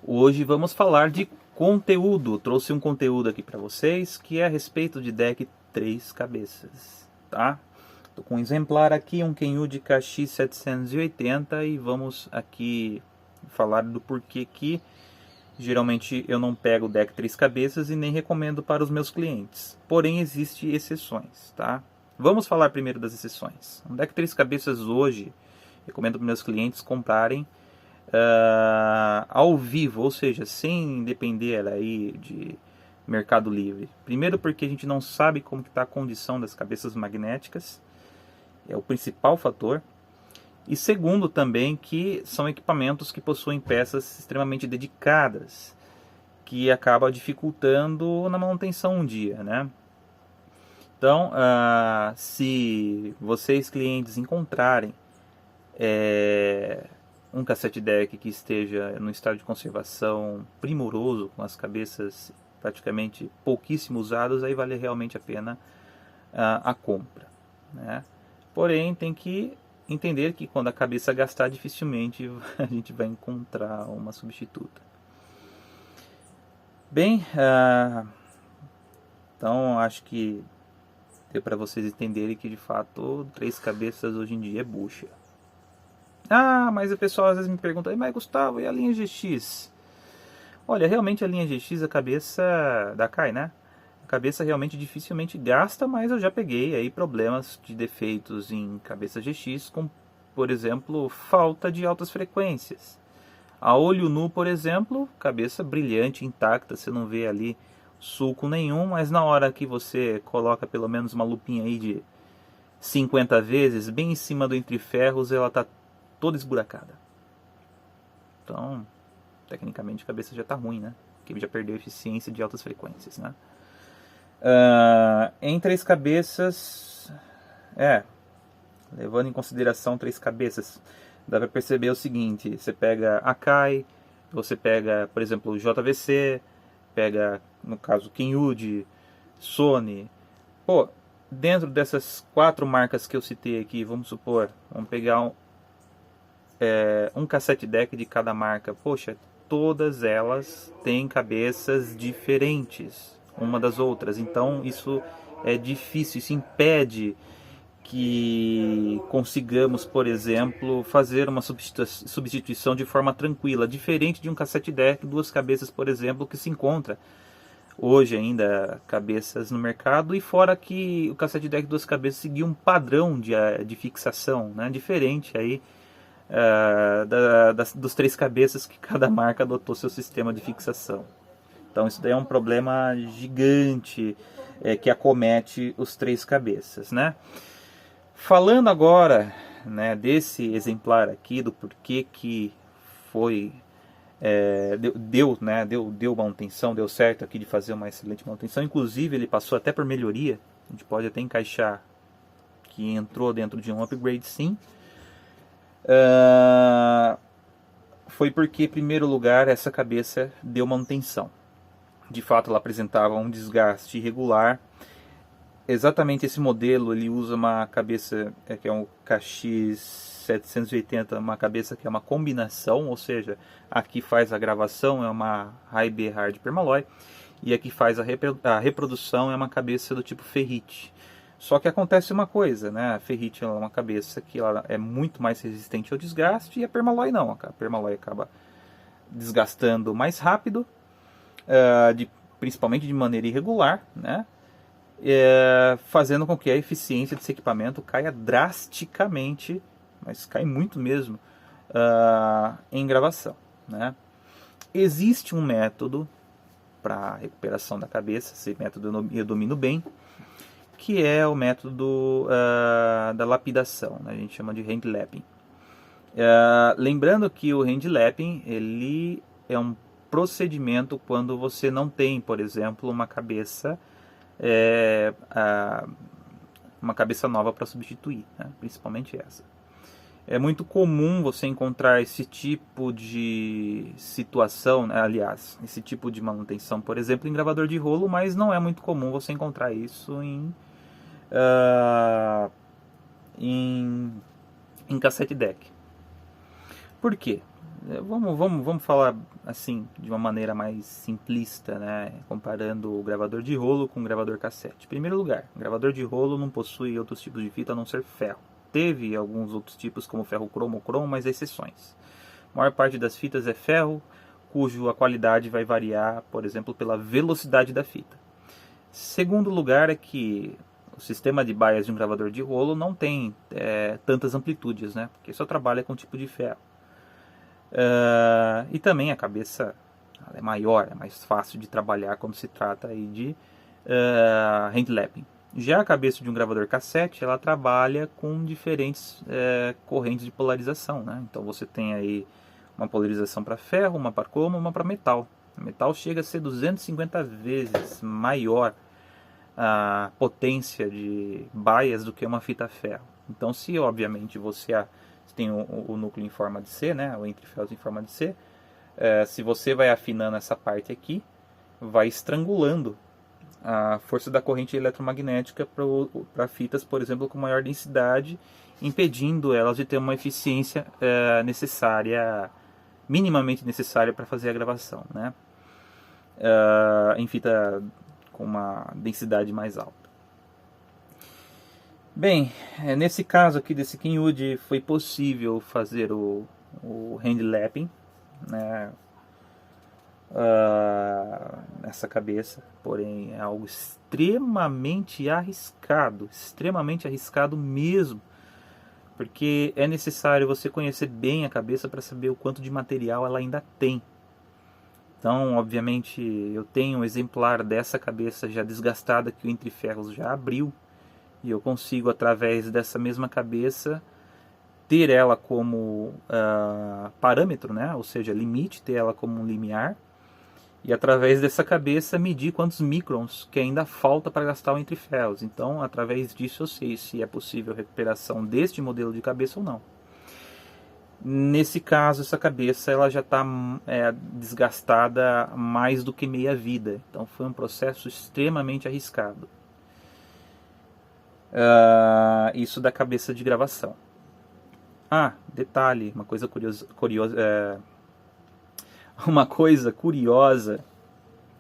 Hoje vamos falar de conteúdo. Trouxe um conteúdo aqui para vocês que é a respeito de deck 3 cabeças, tá? Tô com um exemplar aqui, um Kenyu-de KX780 e vamos aqui falar do porquê que geralmente eu não pego o deck 3 cabeças e nem recomendo para os meus clientes. Porém, existem exceções, tá? Vamos falar primeiro das exceções. Um deck 3 cabeças hoje, recomendo para meus clientes comprarem ao vivo, ou seja, sem depender aí de Mercado Livre. Primeiro porque a gente não sabe como está a condição das cabeças magnéticas, é o principal fator. E segundo também que são equipamentos que possuem peças extremamente dedicadas, que acaba dificultando na manutenção um dia, né? Então, se vocês clientes encontrarem um cassete deck que esteja no estado de conservação primoroso, com as cabeças praticamente pouquíssimo usadas, aí vale realmente a pena a compra, né? Porém, tem que entender que quando a cabeça gastar, dificilmente a gente vai encontrar uma substituta. Bem, então acho que deu para vocês entenderem que de fato 3 cabeças hoje em dia é bucha. Mas o pessoal às vezes me pergunta, mas Gustavo, e a linha GX? Olha, realmente a linha GX, a cabeça da Kai, né? A cabeça realmente dificilmente gasta, mas eu já peguei aí problemas de defeitos em cabeça GX, com, por exemplo, falta de altas frequências. A olho nu, por exemplo, cabeça brilhante, intacta, você não vê ali sulco nenhum, mas na hora que você coloca pelo menos uma lupinha aí de 50 vezes, bem em cima do entre-ferros, ela está toda esburacada. Então, tecnicamente a cabeça já está ruim, né? Porque já perdeu a eficiência de altas frequências, né? Em 3 cabeças, levando em consideração 3 cabeças, dá para perceber o seguinte: você pega a Kai, você pega, por exemplo, o JVC, pega, no caso, Kenyu-de, Sony. Pô, dentro dessas 4 marcas que eu citei aqui, vamos supor, vamos pegar um cassete deck de cada marca. Poxa, todas elas têm cabeças diferentes uma das outras. Então isso é difícil, isso impede que consigamos, por exemplo, fazer uma substituição de forma tranquila, diferente de um cassete deck 2 cabeças, por exemplo, que se encontra hoje ainda cabeças no mercado, e fora que o cassete deck 2 cabeças seguia um padrão de fixação, né, diferente aí dos 3 cabeças que cada marca adotou seu sistema de fixação. Então isso daí é um problema gigante que acomete os 3 cabeças, né? Falando agora, né, desse exemplar aqui, do porquê que foi deu manutenção, deu certo aqui de fazer uma excelente manutenção. Inclusive ele passou até por melhoria, a gente pode até encaixar que entrou dentro de um upgrade, sim. Foi porque, em primeiro lugar, essa cabeça deu manutenção. De fato, ela apresentava um desgaste irregular. Exatamente esse modelo, ele usa uma cabeça que é um KX780, uma cabeça que é uma combinação, ou seja, a que faz a gravação é uma High-B Hard Permalloy e a que faz a reprodução é uma cabeça do tipo ferrite. Só que acontece uma coisa, né? A ferrite é uma cabeça que ela é muito mais resistente ao desgaste e a Permalloy não. A Permalloy acaba desgastando mais rápido, principalmente de maneira irregular, né? Fazendo com que a eficiência desse equipamento caia drasticamente, mas cai muito mesmo, em gravação, né? Existe um método para recuperação da cabeça, esse método eu domino bem, que é o método da lapidação, né? A gente chama de hand lapping. Lembrando que o hand lapping ele é um procedimento quando você não tem, por exemplo, uma cabeça nova para substituir, né? Principalmente essa. É muito comum você encontrar esse tipo de situação, né? Aliás, esse tipo de manutenção, por exemplo, em gravador de rolo, mas não é muito comum você encontrar isso em cassete deck. Por quê? Vamos falar assim, de uma maneira mais simplista, né? Comparando o gravador de rolo com o gravador cassete. Em primeiro lugar, o gravador de rolo não possui outros tipos de fita a não ser ferro. Teve alguns outros tipos como ferro cromo ou cromo, mas exceções. A maior parte das fitas é ferro, cuja qualidade vai variar, por exemplo, pela velocidade da fita. Segundo lugar é que o sistema de baias de um gravador de rolo não tem tantas amplitudes, né? Porque só trabalha com tipo de ferro. E também a cabeça é maior, é mais fácil de trabalhar quando se trata aí de handlapping. Já a cabeça de um gravador cassete, ela trabalha com diferentes correntes de polarização, né? Então você tem aí uma polarização para ferro, uma para cromo, uma para metal. O metal chega a ser 250 vezes maior a potência de baias do que uma fita ferro. Então, se obviamente você tem o núcleo em forma de C, né, o entre ferros em forma de C, se você vai afinando essa parte aqui, vai estrangulando a força da corrente eletromagnética para fitas, por exemplo, com maior densidade, impedindo elas de ter uma eficiência necessária, minimamente necessária para fazer a gravação, né? Em fita com uma densidade mais alta. Bem, nesse caso aqui desse Kenwood foi possível fazer o handlapping, né, nessa cabeça, porém é algo extremamente arriscado mesmo, porque é necessário você conhecer bem a cabeça para saber o quanto de material ela ainda tem. Então, obviamente, eu tenho um exemplar dessa cabeça já desgastada que o entre ferros já abriu, e eu consigo, através dessa mesma cabeça, ter ela como parâmetro, né? Ou seja, limite, ter ela como um limiar, e através dessa cabeça medir quantos microns que ainda falta para gastar o entre ferros. Então, através disso eu sei se é possível a recuperação deste modelo de cabeça ou não. Nesse caso, essa cabeça ela já está desgastada mais do que meia vida. Então foi um processo extremamente arriscado. Isso da cabeça de gravação. Detalhe, uma coisa curiosa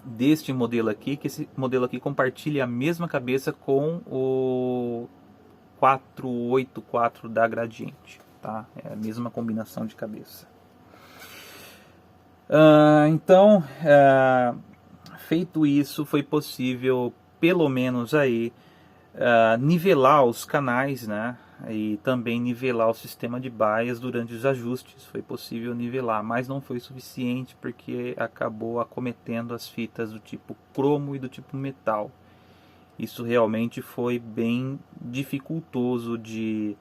deste modelo aqui, que esse modelo aqui compartilha a mesma cabeça com o 484 da Gradiente. Tá? É a mesma combinação de cabeça. Então, feito isso, foi possível, pelo menos aí, nivelar os canais, né? E também nivelar o sistema de baias durante os ajustes. Foi possível nivelar, mas não foi suficiente porque acabou acometendo as fitas do tipo cromo e do tipo metal. Isso realmente foi bem dificultoso de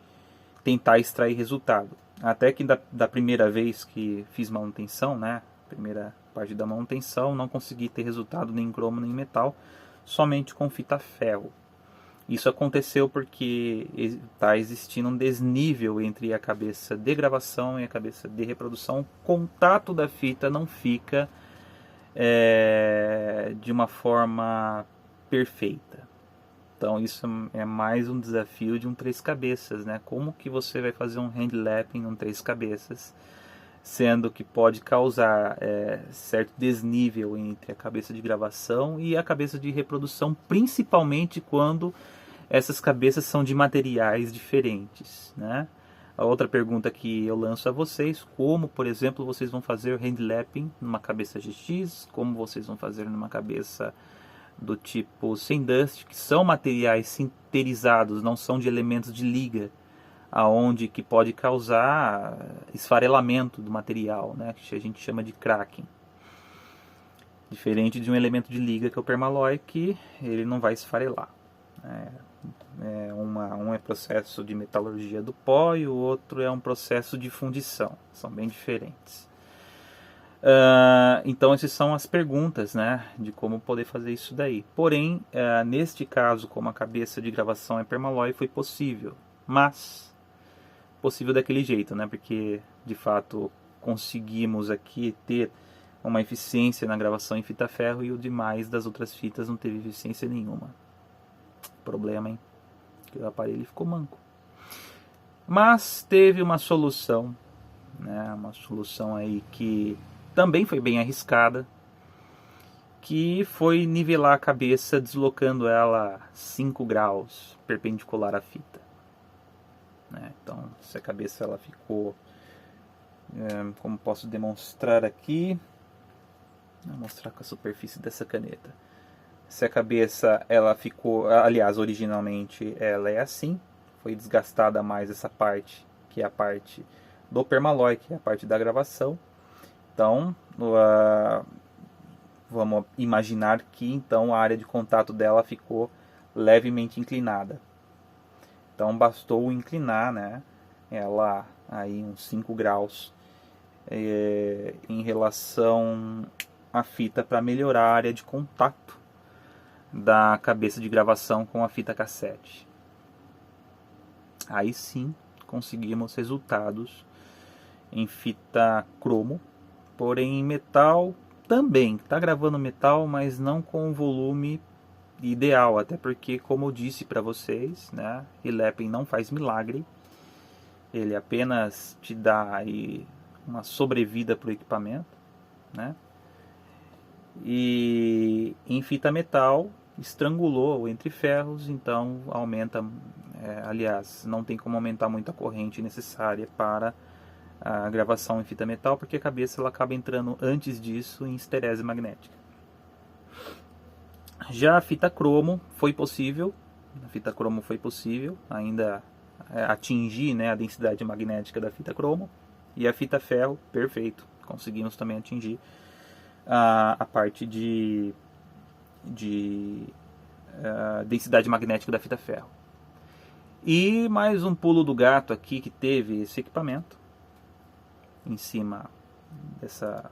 tentar extrair resultado. Até que da primeira vez que fiz manutenção, né, primeira parte da manutenção, não consegui ter resultado nem em cromo nem em metal, somente com fita ferro. Isso aconteceu porque está existindo um desnível entre a cabeça de gravação e a cabeça de reprodução. O contato da fita não fica de uma forma perfeita. Então isso é mais um desafio de um três cabeças, né? Como que você vai fazer um handlapping num três cabeças, sendo que pode causar certo desnível entre a cabeça de gravação e a cabeça de reprodução, principalmente quando essas cabeças são de materiais diferentes, né? A outra pergunta que eu lanço a vocês, como, por exemplo, vocês vão fazer o handlapping numa cabeça GX, como vocês vão fazer numa cabeça do tipo Sandust, que são materiais sinterizados, não são de elementos de liga, aonde que pode causar esfarelamento do material, né, que a gente chama de cracking. Diferente de um elemento de liga que é o permalloy, que ele não vai esfarelar. Um é processo de metalurgia do pó e o outro é um processo de fundição. São bem diferentes. Então essas são as perguntas, né, de como poder fazer isso daí. Porém, neste caso, como a cabeça de gravação é permalloy, foi possível. Mas possível daquele jeito, né, porque de fato conseguimos aqui ter uma eficiência na gravação em fita ferro e o demais das outras fitas não teve eficiência nenhuma. Problema, hein? Que o aparelho ficou manco. Mas teve uma solução né? Uma solução aí que também foi bem arriscada, que foi nivelar a cabeça deslocando ela 5 graus perpendicular à fita, né? Então, se a cabeça ela ficou, como posso demonstrar aqui, vou mostrar com a superfície dessa caneta. Se a cabeça ela ficou, aliás, originalmente ela é assim, foi desgastada mais essa parte, que é a parte do permalloy, que é a parte da gravação. Então, vamos imaginar que então a área de contato dela ficou levemente inclinada. Então bastou inclinar, né, ela aí uns 5 graus em relação à fita para melhorar a área de contato da cabeça de gravação com a fita cassete. Aí sim conseguimos resultados em fita cromo, porém em metal também. Está gravando metal, mas não com o volume ideal, até porque, como eu disse para vocês, né, Rilepen não faz milagre, ele apenas te dá aí uma sobrevida para o equipamento, né? E em fita metal estrangulou entre ferros, então aumenta, aliás, não tem como aumentar muito a corrente necessária para a gravação em fita metal, porque a cabeça ela acaba entrando antes disso em esterese magnética. Já a fita cromo foi possível, ainda atingir, né, a densidade magnética da fita cromo, e a fita ferro, perfeito, conseguimos também atingir a parte de densidade magnética da fita ferro. E mais um pulo do gato aqui que teve esse equipamento, em cima dessa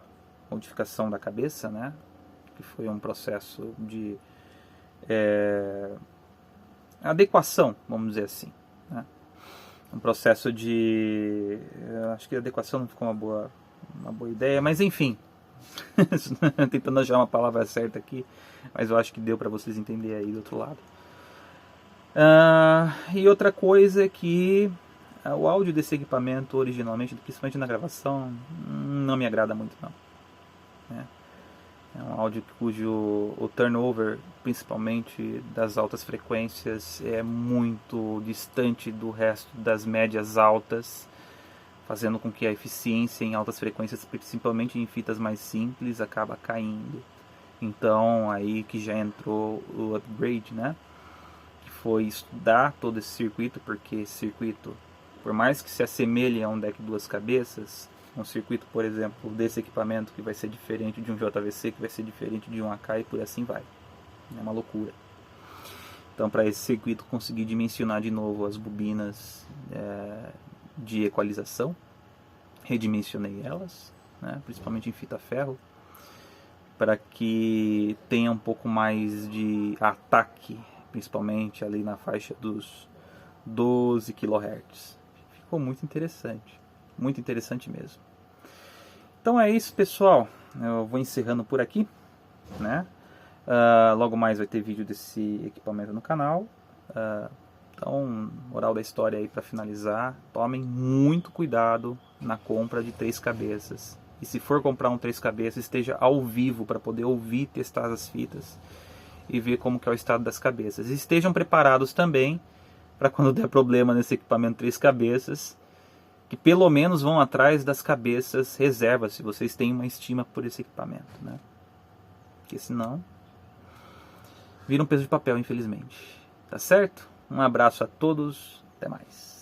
modificação da cabeça, né, que foi um processo de adequação, vamos dizer assim, né? Um processo de, acho que adequação não ficou uma boa ideia, mas enfim, tentando achar uma palavra certa aqui, mas eu acho que deu para vocês entenderem aí do outro lado. E outra coisa é que o áudio desse equipamento originalmente, principalmente na gravação, não me agrada muito não, né? É um áudio cujo o turnover, principalmente das altas frequências, é muito distante do resto das médias altas, fazendo com que a eficiência em altas frequências, principalmente em fitas mais simples, acaba caindo. Então aí que já entrou o upgrade, né? Que foi estudar todo esse circuito, porque esse circuito, por mais que se assemelhe a um deck duas cabeças, um circuito, por exemplo, desse equipamento que vai ser diferente de um JVC, que vai ser diferente de um AK e por assim vai. É uma loucura. Então, para esse circuito conseguir dimensionar de novo as bobinas de equalização, redimensionei elas, né, principalmente em fita ferro, para que tenha um pouco mais de ataque, principalmente ali na faixa dos 12 kHz. Ficou muito interessante mesmo. Então é isso, pessoal, eu vou encerrando por aqui, né? Logo mais vai ter vídeo desse equipamento no canal. Então, moral da história aí para finalizar: tomem muito cuidado na compra de 3 cabeças. E se for comprar um 3 cabeças, esteja ao vivo para poder ouvir, testar as fitas e ver como que é o estado das cabeças. E estejam preparados também para quando der problema nesse equipamento 3 cabeças, que pelo menos vão atrás das cabeças reservas, se vocês têm uma estima por esse equipamento, né? Porque senão vira um peso de papel, infelizmente. Tá certo? Um abraço a todos, até mais.